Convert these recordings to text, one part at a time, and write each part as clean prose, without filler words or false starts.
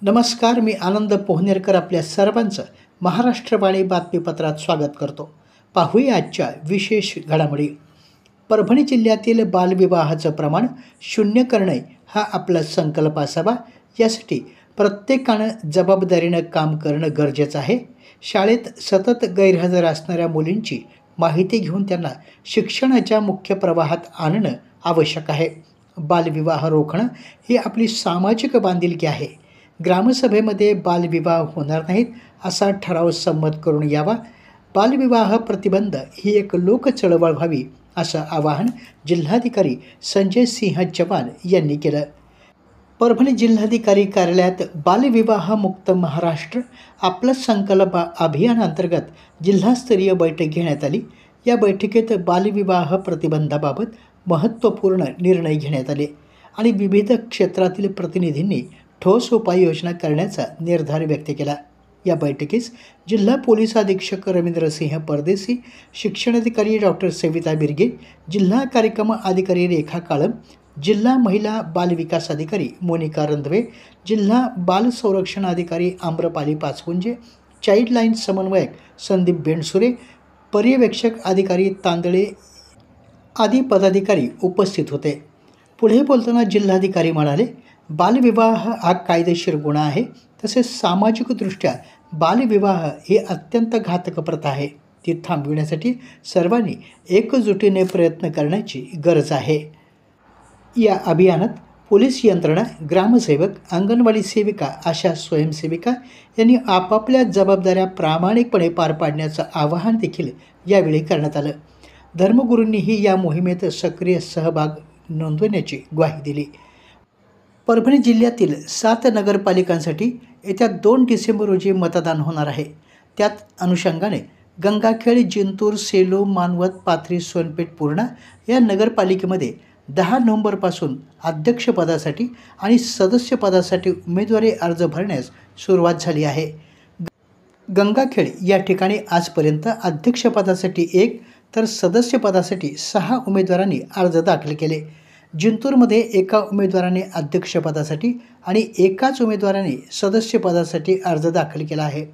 नमस्कार, मी आनंद पोहनेरकर आपल्या सर्वांचं महाराष्ट्रवाणी बातमीपत्रात स्वागत करतो. पाहूया आजच्या विशेष घडामोडी. परभणी जिल्ह्यातील बालविवाहाचं प्रमाण शून्य करणे हा आपला संकल्प असावा. यासाठी प्रत्येकानं जबाबदारीनं काम करणं गरजेचं आहे. शाळेत सतत गैरहजर असणाऱ्या मुलींची माहिती घेऊन त्यांना शिक्षणाच्या मुख्य प्रवाहात आणणं आवश्यक आहे. बालविवाह रोखणं ही आपली सामाजिक बांधिलकी आहे. ग्रामसभेमध्ये बालविवाह होणार नाहीत असा ठराव संमत करून यावा. बालविवाह प्रतिबंध ही एक लोक चळवळ व्हावी असं आवाहन जिल्हाधिकारी संजय सिंह चव्हाण यांनी केलं. परभणी जिल्हाधिकारी कार्यालयात बालविवाह मुक्त महाराष्ट्र आपला संकल्प अभियानांतर्गत जिल्हास्तरीय बैठक घेण्यात आली. या बैठकीत बालविवाह प्रतिबंधाबाबत महत्त्वपूर्ण निर्णय घेण्यात आले आणि विविध क्षेत्रातील प्रतिनिधींनी ठोस उपाययोजना करण्याचा निर्धार व्यक्त केला. या बैठकीस जिल्हा पोलीस अधीक्षक रवींद्रसिंह परदेशी, शिक्षणाधिकारी डॉक्टर सविता बिर्गे, जिल्हा कार्यक्रम अधिकारी रेखा काळम, जिल्हा महिला बाल विकास अधिकारी मोनिका रंधवे, जिल्हा बाल संरक्षण अधिकारी आम्रपाली पाचपुंजे, चाइल्डलाईन समन्वयक संदीप बेंडसुरे, पर्यवेक्षक अधिकारी तांदळे आदी पदाधिकारी उपस्थित होते. पुढे बोलताना जिल्हाधिकारी म्हणाले, बालविवाह हा कायदेशीर गुन्हा आहे. तसेच सामाजिकदृष्ट्या बालविवाह ही अत्यंत घातक प्रथा आहे. ती थांबविण्यासाठी सर्वांनी एकजुटीने प्रयत्न करण्याची गरज आहे. या अभियानात पोलीस यंत्रणा, ग्रामसेवक, अंगणवाडी सेविका, आशा स्वयंसेविका यांनी आपापल्या जबाबदाऱ्या प्रामाणिकपणे पार पाडण्याचं आवाहन देखील यावेळी करण्यात आलं. धर्मगुरूंनीही या मोहिमेत सक्रिय सहभाग नोंदवण्याची ग्वाही दिली. परभणी जिल्ह्यातील 7 नगरपालिकांसाठी येत्या 2 डिसेंबर रोजी मतदान होणार आहे. त्यात अनुषंगाने गंगाखेड, जिंतूर, सेलू, मानवत, पाथरी, सोनपेठ, पूर्णा या नगरपालिकेमध्ये 10 नोव्हेंबरपासून अध्यक्षपदासाठी आणि सदस्यपदासाठी उमेदवारी अर्ज भरण्यास सुरुवात झाली आहे. गंगाखेड या ठिकाणी आजपर्यंत अध्यक्षपदासाठी 1 तर सदस्यपदासाठी 6 उमेदवारांनी अर्ज दाखल केले. जिंतूरमध्ये एका उमेदवाराने अध्यक्षपदासाठी आणि एकाच उमेदवाराने सदस्यपदासाठी अर्ज दाखल केला आहे.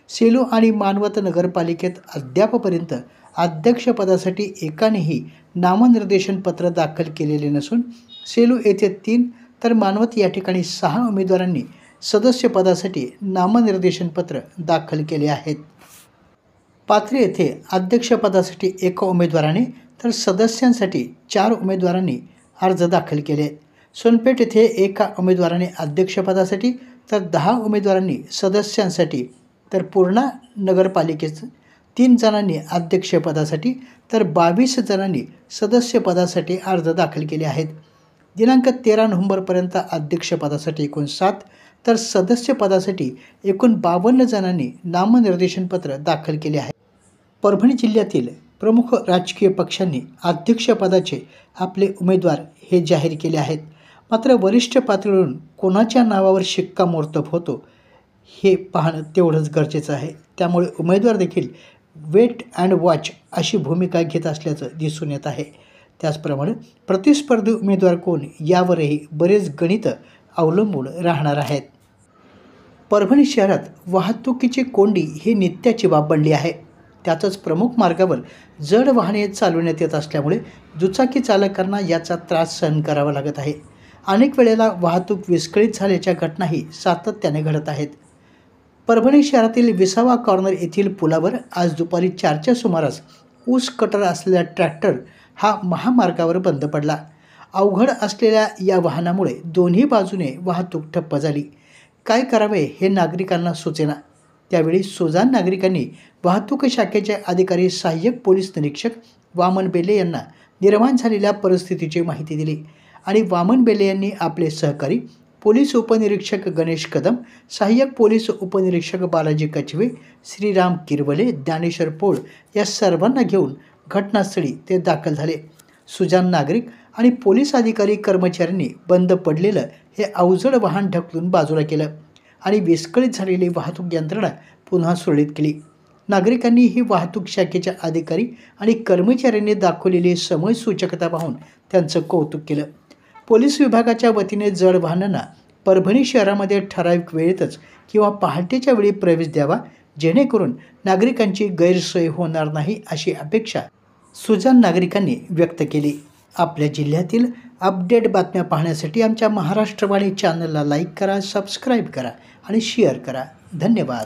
सेलू आणि मानवत नगरपालिकेत अद्यापपर्यंत अध्यक्षपदासाठी एकानेही नामनिर्देशन पत्र दाखल केलेले नसून सेलू येथे 3 तर मानवत या ठिकाणी 6 उमेदवारांनी सदस्यपदासाठी नामनिर्देशन पत्र दाखल केले आहेत. पाथरी येथे अध्यक्षपदासाठी एका उमेदवाराने तर सदस्यांसाठी 4 उमेदवारांनी अर्ज दाखल केले आहेत. सोनपेठ येथे एका उमेदवाराने अध्यक्षपदासाठी तर 10 उमेदवारांनी सदस्यांसाठी, तर पूर्णा नगरपालिकेचं 3 जणांनी अध्यक्षपदासाठी तर 22 जणांनी सदस्यपदासाठी अर्ज दाखल केले आहेत. दिनांक 13 नोव्हेंबरपर्यंत अध्यक्षपदासाठी एकूण 7 तर सदस्यपदासाठी एकूण 52 जणांनी नामनिर्देशनपत्र दाखल केले आहे. परभणी जिल्ह्यातील प्रमुख राजकीय पक्षांनी अध्यक्षपदाचे आपले उमेदवार हे जाहीर केले आहेत. मात्र वरिष्ठ पातळीवरून कोणाच्या नावावर शिक्कामोर्तब होतो हे पाहणं तेवढंच गरजेचं आहे. त्यामुळे उमेदवार देखील वेट अँड वॉच अशी भूमिका घेत असल्याचं दिसून येत आहे. त्याचप्रमाणे प्रतिस्पर्धी उमेदवार कोण यावरही बरेच गणितं अवलंबून राहणार आहेत. परभणी शहरात वाहतुकीची कोंडी ही नित्याची बाब बनली आहे. त्यातच प्रमुख मार्गावर जड वाहने चालवण्यात येत असल्यामुळे दुचाकी चालकांना याचा त्रास सहन करावा लागत आहे. अनेक वेळेला वाहतूक विस्कळीत झाल्याच्या घटनाही सातत्याने घडत आहेत. परभणी शहरातील विसावा कॉर्नर येथील पुलावर आज दुपारी 4च्या सुमारास ऊस कटर असलेला ट्रॅक्टर हा महामार्गावर बंद पडला. अवघड असलेल्या या वाहनामुळे दोन्ही बाजूने वाहतूक ठप्प झाली. काय करावे हे नागरिकांना सुचेना. त्यावेळी सुजाण नागरिकांनी वाहतूक शाखेचे अधिकारी सहाय्यक पोलीस निरीक्षक वामन बेले यांना निर्माण झालेल्या परिस्थितीची माहिती दिली आणि वामन बेले यांनी आपले सहकारी पोलीस उपनिरीक्षक गणेश कदम, सहाय्यक पोलीस उपनिरीक्षक बालाजी कचवे, श्रीराम किरवले, ज्ञानेश्वर पोळ या सर्वांना घेऊन घटनास्थळी ते दाखल झाले. सुजाण नागरिक आणि पोलीस अधिकारी कर्मचाऱ्यांनी बंद पडलेलं हे अवजड वाहन ढकलून बाजूला केलं आणि विस्कळीत झालेली वाहतूक यंत्रणा पुन्हा सुरळीत केली. नागरिकांनी ही वाहतूक शाखेच्या अधिकारी आणि कर्मचाऱ्यांनी दाखवलेली समयसूचकता पाहून त्यांचं कौतुक केलं. पोलीस विभागाच्या वतीने जड वाहनांना परभणी शहरामध्ये ठराविक वेळेतच किंवा पहाटेच्या वेळी प्रवेश द्यावा, जेणेकरून नागरिकांची गैरसोय होणार नाही अशी अपेक्षा सुजाण नागरिकांनी व्यक्त केली. आपल्या जिल्ह्यातील अपडेट बातम्या पाहण्यासाठी आमच्या महाराष्ट्रवाणी चॅनलला लाईक करा, सबस्क्राईब करा आणि शेअर करा. धन्यवाद.